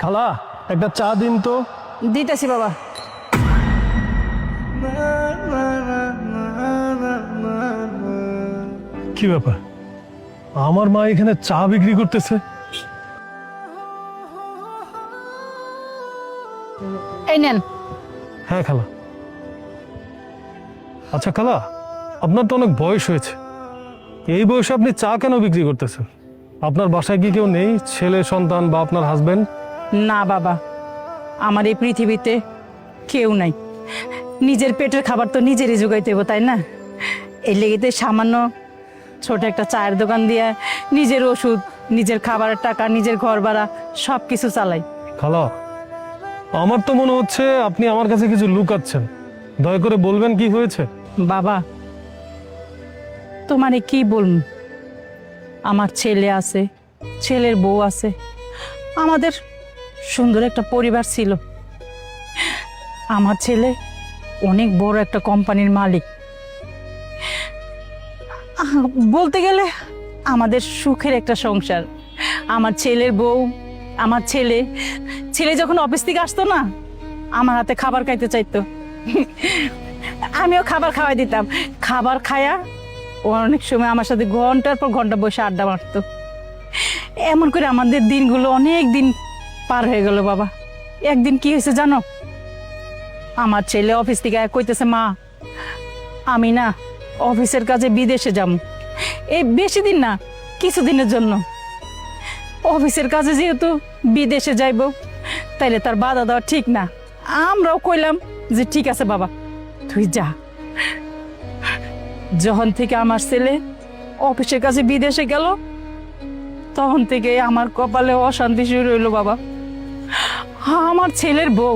খালা একটা চা দিন তো। দিতেছি বাবা। কি ব্যাপার, আমার মা এখানে চা বিক্রি করতেছে? এই নেন। হ্যাঁ খালা। আচ্ছা খালা, আপনার তো অনেক বয়স হয়েছে, এই বয়সে আপনি চা কেন বিক্রি করতেছেন? আপনার বাসায় কি কেউ নেই, ছেলে সন্তান বা আপনার হাজবেন্ড? না বাবা, আমার এই পৃথিবীতে কেউ নাই। নিজের পেটের খাবার তো নিজেরই জোগাইতে হবে, তাই না? এই লেগেতে সামান্য ছোট একটা চায়ের দোকান দিয়ে নিজের ওষুধ, নিজের খাবারের টাকা, নিজের ঘর ভাড়া সব কিছু চালাই। খালা, আমার তো মনে হচ্ছে আপনি আমার কাছে কিছু লুকাচ্ছেন। দয়া করে বলবেন কি হয়েছে? বাবা, তোমারে কি বলবো, আমার ছেলে আছে, ছেলের বউ আছে, আমাদের সুন্দর একটা পরিবার ছিল। আমার ছেলে অনেক বড় একটা কোম্পানির মালিক। বলতে গেলে আমাদের সুখের একটা সংসার। আমার ছেলের বউ, আমার ছেলে ছেলে যখন অফিস থেকে আসতো না, আমার হাতে খাবার খাইতে চাইতো, আমিও খাবার খাওয়াই দিতাম। খাবার খায়া ও অনেক সময় আমার সাথে ঘন্টার পর ঘন্টা বসে আড্ডা মারতো। এমন করে আমাদের দিনগুলো অনেক দিন পার হয়ে গেল বাবা। একদিন কি হয়েছে জানো? আমার ছেলে অফিস থেকে কইতেছে, মা আমি না অফিসের কাজে বিদেশে যাব। এই বেশি দিন না, কিছুদিনের জন্য। অফিসের কাজে যেহেতু বিদেশে যাইব, তাইলে তার বাধা দেওয়া ঠিক না। আমরাও কইলাম যে ঠিক আছে বাবা, তুই যা। যখন থেকে আমার ছেলে অফিসের কাছে বিদেশে গেল, তখন থেকে আমার কপালে অশান্তি শুরু হইলো বাবা। আমার ছেলের বউ,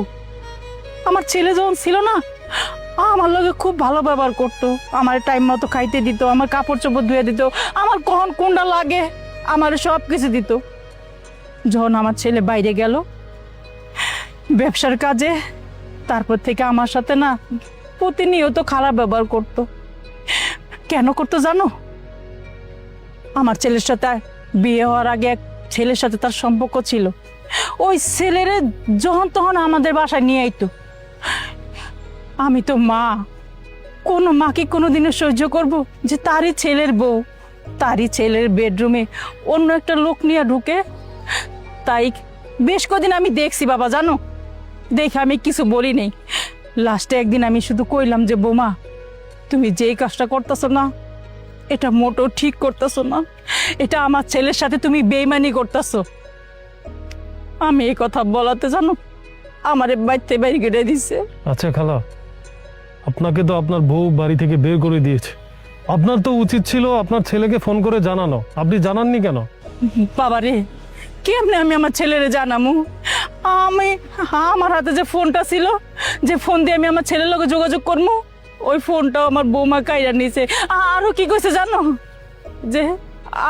আমার ছেলে যখন ছিল না, আমার লগে খুব ভালো ব্যবহার করতো। আমার টাইম মতো খাইতে দিত, আমার কাপড় চোপড় ধুয়ে দিত, আমার কখন কোনটা লাগে আমার সব কিছু দিত। যখন আমার ছেলে বাইরে গেল ব্যবসার কাজে, তারপর থেকে আমার সাথে না প্রতিনিয়ত খারাপ ব্যবহার করতো। কেন করতো জানো? আমার ছেলের সাথে বিয়ে হওয়ার আগে এক ছেলের সাথে তার সম্পর্ক ছিল। ওই ছেলেরে যখন তখন আমাদের বাসায় নিয়ে আইতো। আমি তো মা, কোনো মা কি কোনোদিনও সহ্য করব যে তারই ছেলের বউ, তারই ছেলের বেডরুমে অন্য একটা লোক নিয়ে ঢুকে? তাই বেশ কদিন আমি দেখছি বাবা, জানো, দেখে আমি কিছু বলি নেই। লাস্টে একদিন আমি শুধু কইলাম যে বৌমা, তুমি যেই কাজটা করতেছো না, এটা মোটেও ঠিক করতেছো না। এটা আমার ছেলের সাথে তুমি বেইমানি করতেছো। আমি এই কথা বলাতে জানো আমারে বাইতে বাইরে কেটে দিছে। আচ্ছা খালা, আপনাকে তো আপনার বউ বাড়ি থেকে বের করে দিয়েছে, আপনার তো উচিত ছিল আপনার ছেলেকে ফোন করে জানানো। আপনি জানাননি কেন? বাবা রে, কেমনে আমি আমার ছেলেরে জানামু? আমার হাতে যে ফোনটা ছিল, যে ফোন দিয়ে আমি আমার ছেলের লগে যোগাযোগ করবো, ওই ফোনটাও আমার বৌমা কাইরা নিছে। আরো কি কইছে জানো? যে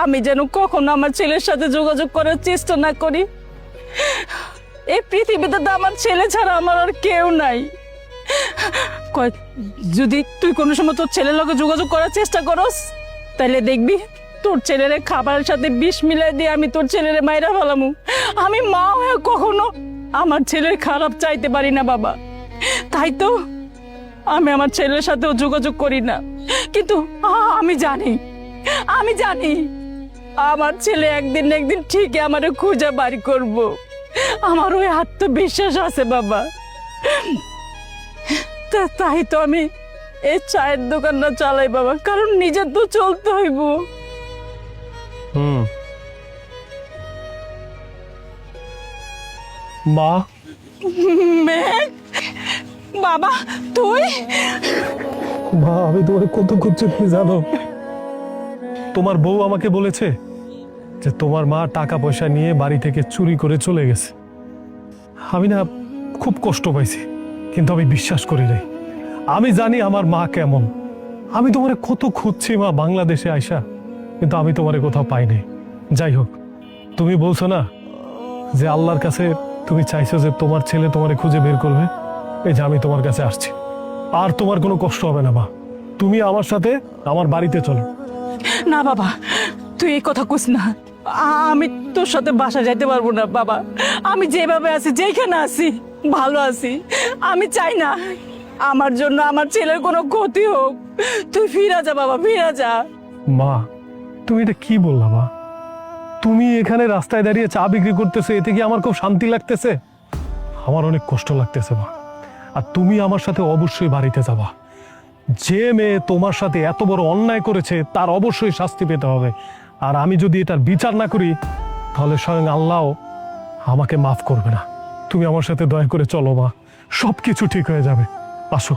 আমি যেন কখনো আমার ছেলের সাথে যোগাযোগ করার চেষ্টা না করি। এই পৃথিবীতে তো আমার ছেলে ছাড়া আমার আর কেউ নাই। কয়, যদি তুই কোনো সময় তোর ছেলের লগে যোগাযোগ করার চেষ্টা করস, তাহলে দেখবি তোর ছেলের খাবারের সাথে বিষ মিলাই দিয়ে আমি তোর ছেলেরে মাইরা ফেলামু। আমি মা হয়ে কখনো আমার ছেলের খারাপ চাইতে পারি না বাবা। তাই তো আমি আমার ছেলের সাথেও যোগাযোগ করি না। কিন্তু আমি জানি আমার ছেলে একদিন না একদিন ঠিকই আমারে খুঁজে বাড়ি করব। আমার ওই আত্মবিশ্বাস আছে বাবা। তাই তো আমি এই চায়ের দোকানটা চালাই বাবা, কারণ নিজের তো চলতে হইব। মা, বাবা তুই? মা, আমি তোমার কত খুঁজছি তুমি জানো? তোমার বউ আমাকে বলেছে যে তোমার মা টাকা পয়সা নিয়ে বাড়ি থেকে চুরি করে চলে গেছে। আমি না খুব কষ্ট পাইছি, কিন্তু আমি বিশ্বাস করি নাই। আমি জানি আমার মা কেমন। আমি তোমারে কত খুঁজছি মা বাংলাদেশে আইসা, কিন্তু আমি তোমারে কোথাও পাই নাই। যাই হোক, তুমি বলছো না যে আল্লাহর কাছে তুমি চাইছো যে তোমার ছেলে তোমারে খুঁজে বের করবে, এই যে আমি তোমার কাছে আসছি। আর তোমার কোনো কষ্ট হবে না মা, তুমি আমার সাথে আমার বাড়িতে চলো। না বাবা, তুই এই কথা কইস না। আমি তোর সাথে বাসা যাইতে পারবো না বাবা। আমি যেভাবে আছি, যেখানে আছি ভালো আছি। আমি চাই না আমার জন্য আমার ছেলের কোনো ক্ষতি হোক। তুই ফিরে যা বাবা, ফিরে যা। মা, তুমি এটা কি বললা মা? তুমি এখানে রাস্তায় দাঁড়িয়ে চা বিক্রি করতেছো, এতে কি আমার খুব শান্তি লাগতেছে? আমার অনেক কষ্ট লাগতেছে মা। আর তুমি আমার সাথে অবশ্যই বাড়িতে যাবা। যে মেয়ে তোমার সাথে এত বড় অন্যায় করেছে তার অবশ্যই শাস্তি পেতে হবে। আর আমি যদি এটার বিচার না করি তাহলে স্বয়ং আল্লাহ আমাকে মাফ করবে না। তুমি আমার সাথে দয়া করে চলো মা, সব কিছু ঠিক হয়ে যাবে। আসো।